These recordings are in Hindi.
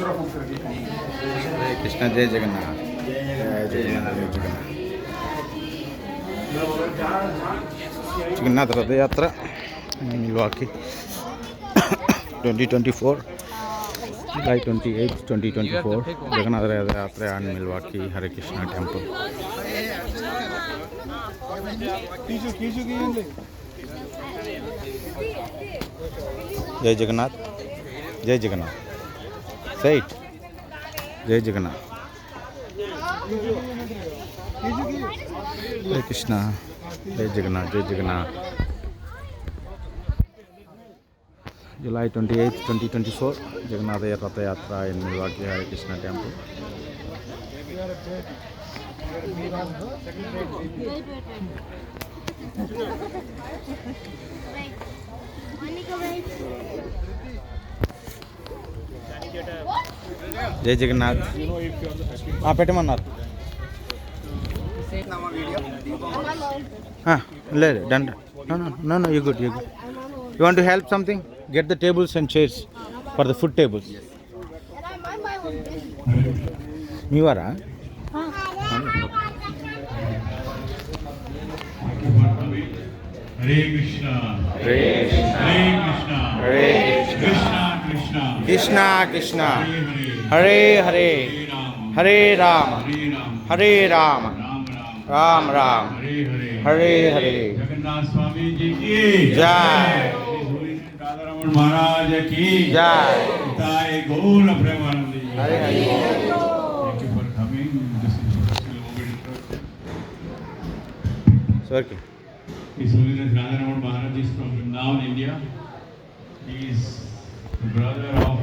हरे कृष्ण जय जगन्नाथ जय जगन्नाथ जय जगन्नाथ जगन्नाथ रथ यात्रा मिल्वाकी 2024 July 28, 2024 Jagannath Rath Yatra and Milwaukee Hare Krishna Temple. Jai Jagannath, Jai Jagannath. Say it. Jai Jagannath. Hare Krishna, Jai Jagannath, Jai Jagannath. July 28, 2024 Jagannath Rath Yatra in Milwaukee Hare Krishna Temple. Jai Jagannath. Petamanar. Done. No, you're good. You want to help something? Get the tables and chairs for the food tables. You are, huh? Hare Krishna, Hare Krishna, Hare Krishna Krishna, Krishna Krishna, Hare Hare, Hare Rama, Hare Rama, Ram Ram, Hare Hare. Jagannath Swami Ji ki Jai. Radharaman Maharaj ki Jai. Jai. Gaur Premanandi. Hare Hare. Thank you for coming. This is special moment. Swarki. His Holiness Radharaman Maharaj is from Vrindavan, India. He is the brother of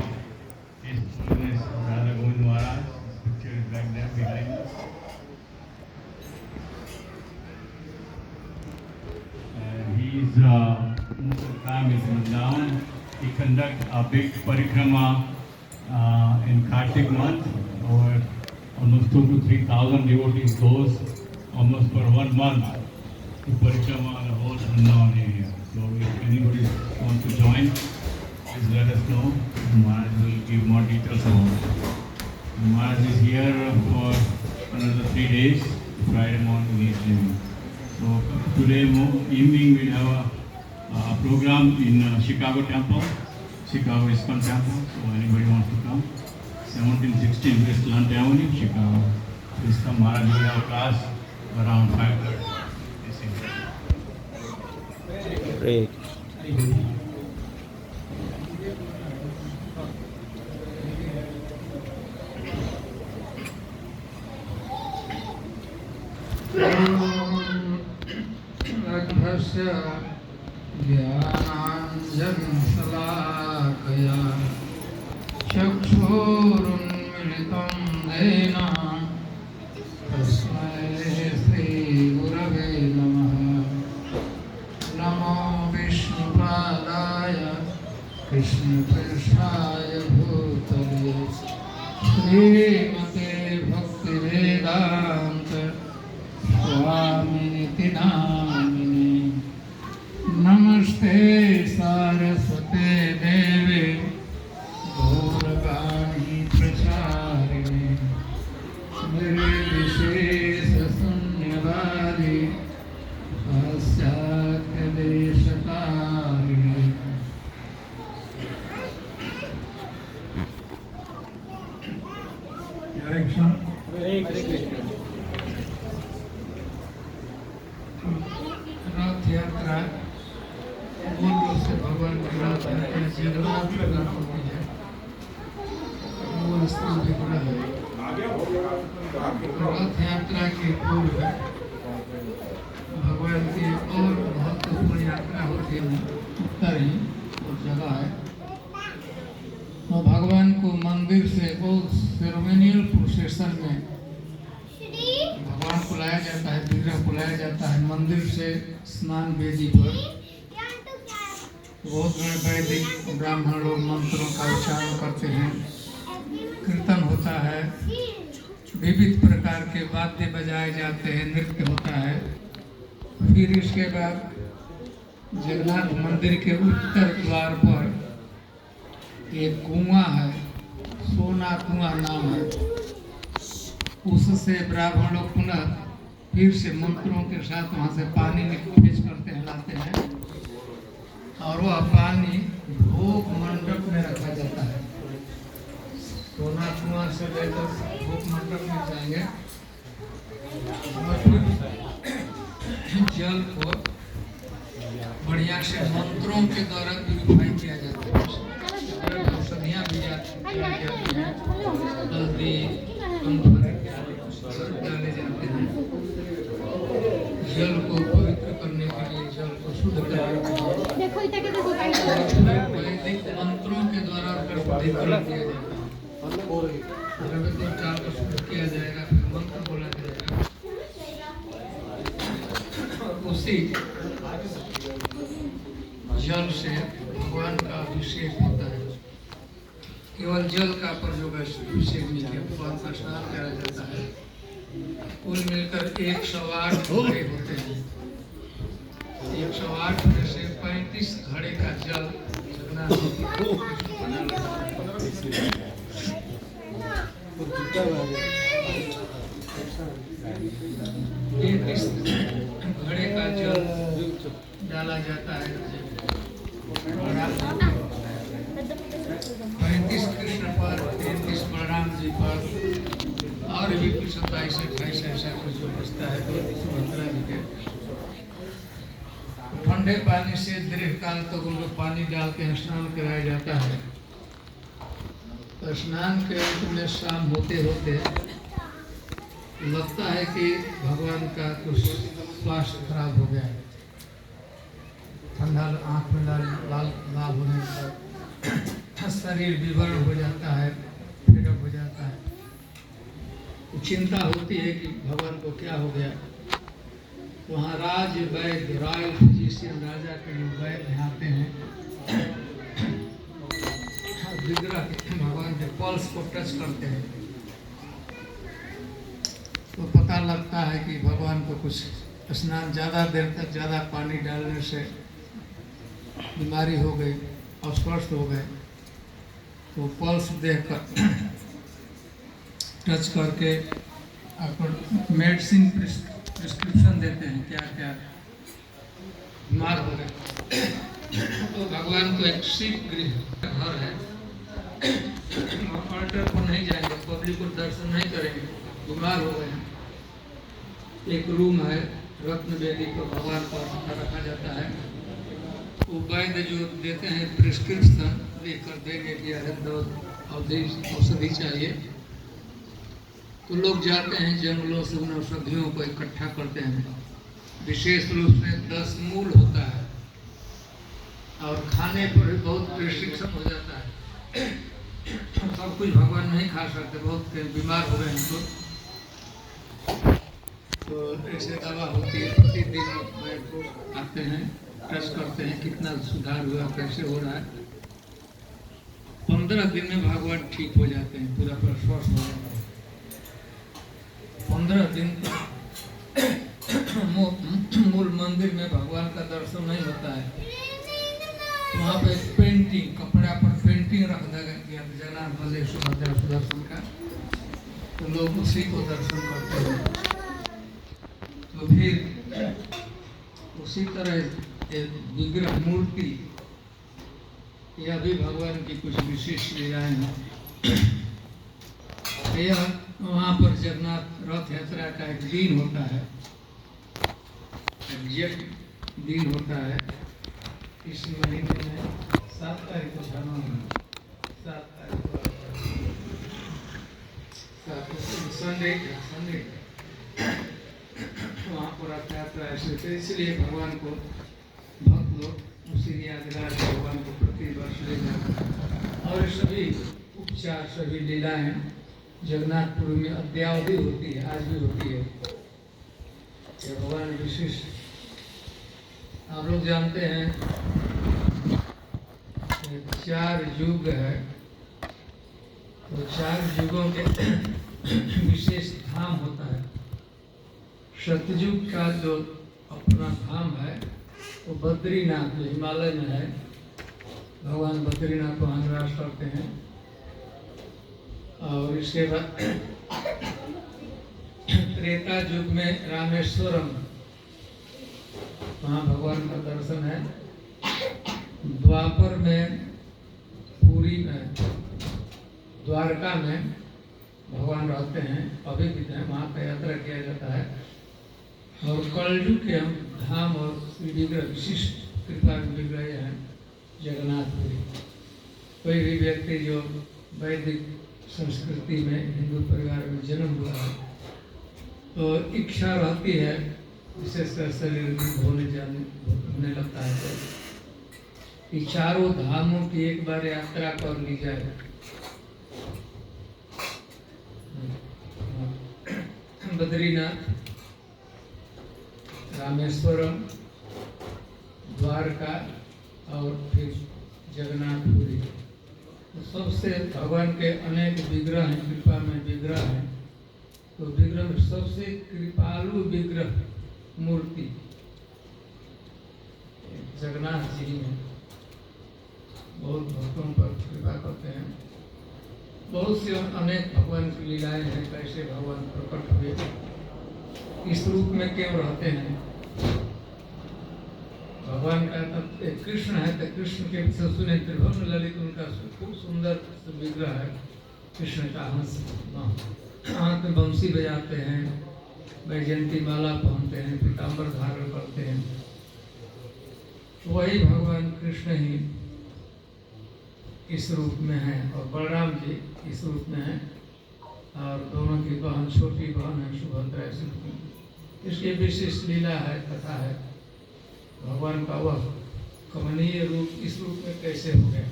His Holiness Radha Govind Maharaj. His picture is back there behind us. And he is most of the time is Vrindavan. He conducts a big parikrama in Kartik month. Over almost 2,000 to 3,000 devotees goes almost for 1 month to parikrama the whole Vrindavan area. So if anybody wants to join, please let us know. Maharaj will give more details about it. Maharaj is here for another 3 days. Friday morning he is leaving. So today evening we have a program in Chicago Temple, Chicago ISKCON Temple. So anybody wants to come, 1716 West Lant Avenue, Chicago. Please come. Maharaj will have a class around 5:30. Great. ज्ञानाञ्जनशलाकया चक्षुरुन्मिलितं येन तस्मै श्रीगुरवे नमः। नमो विष्णुपादाय कृष्णपृष्ठाय भूतले श्रीमते भक्तिवेदान्त स्वामिनिति नामिने। नमस्ते सारस्वते देवे गौरवाणी प्रचारिणे निर्विशेष शून्यवादी पाश्चात्य देशकारिणे। हरे कृष्ण। रथ यात्रा मूल रूप से भगवान की रथ यात्रा जगन्नाथ प्रदान होती है। मूल स्थान विग्रह है। रथ यात्रा के पूर्व भगवान की और महत्वपूर्ण यात्रा होती है उत्तरी जगह है। तो भगवान को मंदिर से बहुत सेरेमोनियल प्रोसेशन में भगवान को लाया जाता है, विग्रह को लाया जाता है मंदिर से स्नान वेदी पर। बहुत बड़े वैदिक ब्राह्मण लोग मंत्रों का उच्चारण करते हैं, कीर्तन होता है, विविध प्रकार के वाद्य बजाए जाते हैं, नृत्य होता है। फिर इसके बाद जगन्नाथ मंदिर के उत्तर द्वार पर एक कुआं है, सोना कुआं नाम है। उससे ब्राह्मण लोग पुनः फिर से मंत्रों के साथ वहां से पानी निकाल करते हैं, लाते हैं, और वह पानी भोग मंडप में रखा जाता है। सोना कुआं से लेकर भोग मंडप में जाएंगे और फिर जल को बढ़िया से मंत्रों के द्वारा प्यूरिफाई किया जाता है। औषधियाँ भी जाती हैं, हल्दी, डाले जाते हैं। जल को पवित्र करने के लिए, जल को शुद्ध करने के लिए वैदिक मंत्रों के द्वारा शुद्धिकरण किया जाता है। चार को शुद्ध किया जाएगा, फिर मंत्र बोला जाएगा। उसी जल से भगवान का अभिषेक होता है। केवल जल का प्रयोग अभिषेक नहीं किया, भगवान का स्नान किया जाता है। कुल मिलकर 108 घड़े होते हैं। 108 में से 35 घड़े का जल घड़े का जल डाला जाता है। 35 कृष्ण पर, 33 बलराम जी पर, और भी कुछ 27-28 ऐसा कुछ जो बचता है 32 जी के। ठंडे पानी से दीर्घ काल तक उनको पानी डाल के स्नान कराया जाता है। तो स्नान के अंत में शाम होते होते लगता है कि भगवान का कुछ स्वास्थ्य खराब हो गया है। ठंडा आँख में लाल होने पर शरीर विवरण हो जाता है, फेडअप हो जाता है। चिंता होती है कि भगवान को क्या हो गया। वहाँ राज वैद्य, रॉयल फिजिशियन, राजा के लोग वैद्य आते हैं, विग्रह भगवान के पल्स को टच करते हैं, तो पता लगता है कि भगवान को कुछ स्नान ज़्यादा देर तक ज़्यादा पानी डालने से बीमारी हो गई, अस्वस्थ हो गए। तो पल्स देखकर टच करके आपको मेडिसिन प्रिस्क्रिप्शन देते हैं, क्या क्या बीमार हो गए। तो भगवान को एक शिव गृह घर है, ऑर्डर पर नहीं जाएंगे, पब्लिक को दर्शन नहीं करेंगे, बीमार हो गए। एक रूम है, रत्न वेदी पर भगवान को रखा जाता है। वो वैद्य जो देते हैं प्रिस्क्रिप्शन लिख कर देंगे कि औषधि चाहिए, तो लोग जाते हैं जंगलों से उन औषधियों को इकट्ठा करते हैं। विशेष रूप से 10 मूल होता है, और खाने पर भी बहुत रिस्ट्रिक्शन हो जाता है। सब कुछ भगवान नहीं खा सकते, बहुत बीमार हो गए हैं तो ऐसे दवा होती है। प्रतिदिन आते हैं, टेस्ट करते हैं कितना सुधार हुआ, कैसे हो रहा है। 15 दिन में भगवान ठीक हो जाते हैं, पूरा स्वस्थ हो जाता है। 15 दिन मूल मंदिर में भगवान का दर्शन नहीं होता है। वहाँ पे पेंटिंग, कपड़ा पर पेंटिंग रख दिया जगन्नाथ बलदेव सुभद्रा सुदर्शन का, तो लोग उसी को दर्शन करते हैं। तो फिर उसी तरह विग्रह मूर्ति, यह भी भगवान की कुछ विशेष लीलाएं हैं। यह वहाँ पर जगन्नाथ रथ यात्रा का एक दिन होता है, एग्जैक्ट दिन होता है। इस महीने में 7 तारीख को जाना है, 7 तारीख संडे वहाँ पर रथ यात्रा ऐसे। तो इसलिए भगवान को भक्त लोग उसी यादगार भगवान को प्रति वर्ष ले जाते हैं। और सभी उपचार, सभी लीलाएं जगन्नाथपुर में अद्यावधि होती है, आज भी होती है। ये भगवान विशिष्ट, आप लोग जानते हैं 4 युग है, तो 4 युगों के विशेष धाम होता है। सतयुग का जो अपना धाम है वो बद्रीनाथ, जो हिमालय में है, भगवान बद्रीनाथ को निवास करते हैं। और इसके बाद त्रेता युग में रामेश्वरम, वहाँ भगवान का दर्शन है। द्वापर में पुरी में, द्वारका में भगवान रहते हैं, अभी भी वहाँ पर यात्रा किया जाता है। और कलयुग के हम धाम और विग्रह, विशिष्ट कृपा विग्रह हैं जगन्नाथपुरी। कोई भी व्यक्ति जो वैदिक संस्कृति में हिंदू परिवार में जन्म हुआ है तो इच्छा रहती है, विशेषकर शरीर की होने लगता है तो कि चारों धामों की एक बार यात्रा कर ली जाए। बद्रीनाथ, रामेश्वरम, द्वारका और फिर जगन्नाथपुरी। तो सबसे भगवान के अनेक विग्रह हैं, कृपा में विग्रह हैं। तो विग्रह में सबसे कृपालु विग्रह मूर्ति जगन्नाथ जी हैं। बहुत भक्तों पर कृपा करते हैं। बहुत सी अनेक भगवान की लीलाएं हैं, कैसे भगवान प्रकट हुए, इस रूप में क्यों रहते हैं। भगवान का तब एक कृष्ण है तो कृष्ण के सुने त्रिभुवन ललित, उनका खूब सुंदर विग्रह है। कृष्ण का हंस, हाथ में बंसी बजाते हैं, वैजयंती माला पहनते हैं, पीताम्बर धारण करते हैं। वही भगवान कृष्ण ही इस रूप में है और बलराम जी इस रूप में है। और दोनों की बहन, छोटी बहन है सुभद्रा। इसकी विशिष्ट लीला है, कथा है। भगवान का वह कमनीय रूप इस रूप में कैसे हो गया।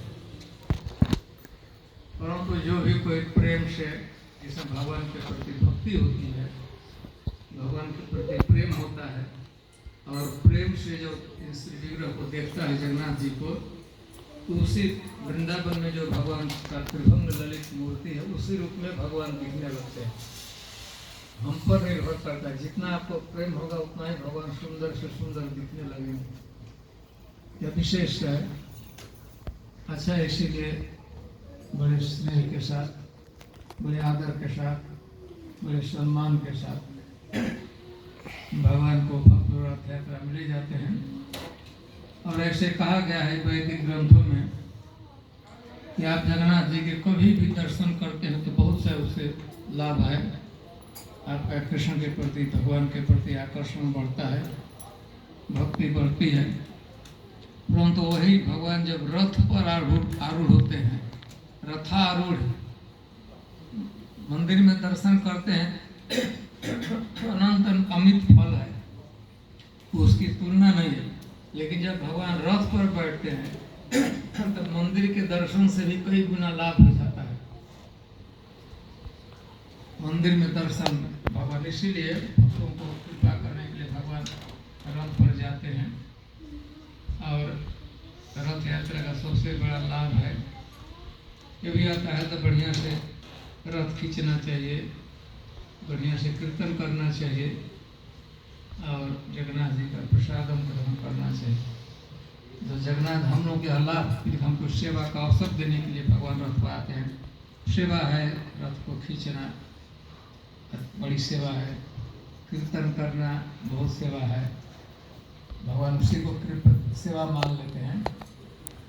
परंतु जो भी कोई प्रेम से, जिसमें भगवान के प्रति भक्ति होती है, भगवान के प्रति प्रेम होता है और प्रेम से जो इस विग्रह को देखता है जगन्नाथ जी को, तो उसी वृंदावन में जो भगवान का त्रिभंग ललित मूर्ति है, उसी रूप में भगवान दिखने लगते हैं। हम पर निर्भर करता है, जितना आपको प्रेम होगा उतना ही भगवान सुंदर से सुंदर दिखने लगेंगे। यह विशेष है। अच्छा, इसीलिए बड़े स्नेह के साथ, बड़े आदर के साथ, बड़े सम्मान के साथ भगवान को भक्त रथ यात्रा में ले जाते हैं। और ऐसे कहा गया है वैदिक ग्रंथों में कि आप जगन्नाथ जी के कभी भी दर्शन करते हैं तो बहुत से उससे लाभ है। आपका कृष्ण के प्रति, भगवान के प्रति आकर्षण बढ़ता है, भक्ति बढ़ती है। परंतु वही भगवान जब रथ पर आरूढ़ होते हैं, रथारूढ़ मंदिर में दर्शन करते हैं, अनंत अमित फल है, उसकी तुलना नहीं है। लेकिन जब भगवान रथ पर बैठते हैं तो मंदिर के दर्शन से भी कई गुना लाभ हो जाता है। मंदिर में दर्शन भगवान, इसीलिए भक्तों को कृपा करने के लिए भगवान रथ पर जाते हैं। और रथ यात्रा का सबसे बड़ा लाभ है, ये भी आता है तो बढ़िया से रथ खींचना चाहिए, बढ़िया से कीर्तन करना चाहिए और जगन्नाथ जी का प्रसादम ग्रहण करना चाहिए। तो जगन्नाथ हम लोग के लाभ, हमको सेवा का अवसर देने के लिए भगवान रथ पर आते हैं। सेवा है, रथ को खींचना बड़ी सेवा है, कीर्तन करना बहुत सेवा है। भगवान उसी को सेवा मान लेते हैं।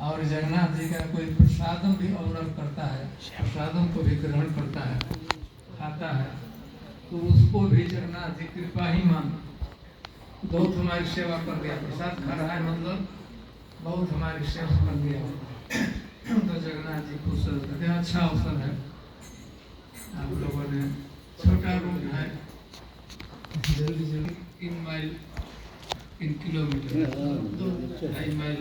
और जगन्नाथ जी का कोई प्रसादम भी ऑर्डर करता है, प्रसादम को भी ग्रहण करता है, खाता है, तो उसको भी जगन्नाथ जी कृपा ही मान, बहुत हमारी सेवा कर दिया, प्रसाद खा रहा है मतलब बहुत हमारी सेवा कर दिया। तो जगन्नाथ जी खुश होते हैं। अच्छा अवसर है। आप लोगों ने छोटा रूट है, जल्दी जल्दी 3 माइल 3 किलोमीटर 2-2.5 माइल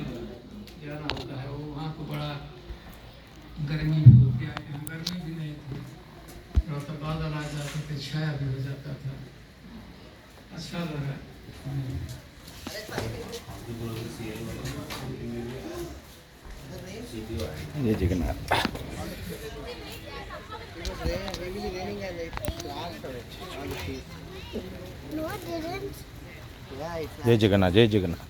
जाना होता है। वो वहाँ को बड़ा गर्मी भी होती है, यहाँ गर्मी भी नहीं थी, तो बादल आ जाते थे, छाया भी हो जाता था, अच्छा लगा। जय जगन्नाथ। जय जगन्नाथ, जय जगन्नाथ।